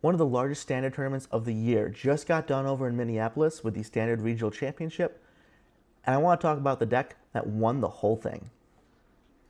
One of the largest standard tournaments of the year just got done over in Minneapolis with the Standard Regional Championship, and I want to talk about the deck that won the whole thing.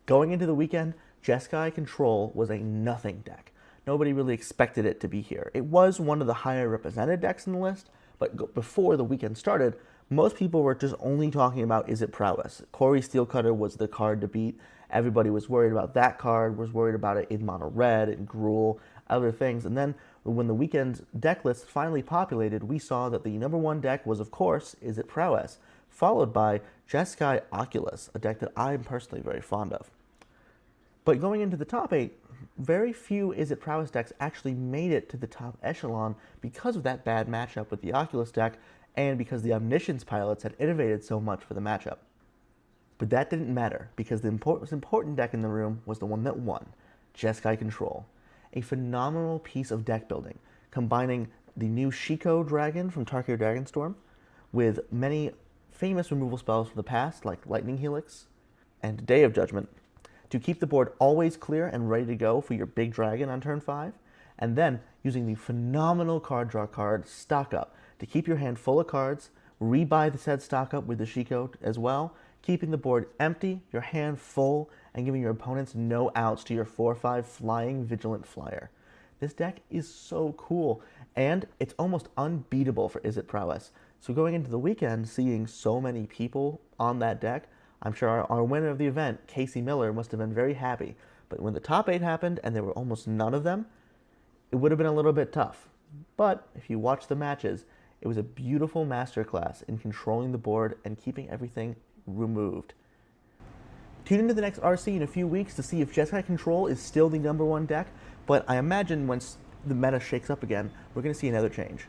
Going into the weekend, Jeskai Control was a nothing deck. Nobody really expected it to be here. It was one of the higher represented decks in the list, but before the weekend started, most people were just only talking about Is It Prowess. Corey Steelcutter was the card to beat. Everybody was worried about that card, was worried about it in mono red, in Gruul, other things. And then when the weekend's deck list finally populated, we saw that the number one deck was, of course, Is It Prowess, followed by Jeskai Oculus, a deck that I'm personally very fond of. But going into the top 8, very few Is It Prowess decks actually made it to the top echelon because of that bad matchup with the Oculus deck and because the Omniscience pilots had innovated so much for the matchup. But that didn't matter because the most important deck in the room was the one that won, Jeskai Control. A phenomenal piece of deck building, combining the new Shiko Dragon from Tarkir Dragonstorm with many famous removal spells from the past like Lightning Helix and Day of Judgment, to keep the board always clear and ready to go for your big dragon on turn 5, and then using the phenomenal card draw card Stock Up to keep your hand full of cards, rebuy the said Stock Up with the Shiko as well, keeping the board empty, your hand full, and giving your opponents no outs to your 4/5 flying Vigilant Flyer. This deck is so cool, and it's almost unbeatable for Is It Prowess. So going into the weekend, seeing so many people on that deck, I'm sure our winner of the event, Casey Miller, must have been very happy. But when the top 8 happened and there were almost none of them, it would have been a little bit tough. But if you watch the matches, it was a beautiful masterclass in controlling the board and keeping everything removed. Tune into the next RC in a few weeks to see if Jeskai Control is still the number one deck, but I imagine once the meta shakes up again, we're going to see another change.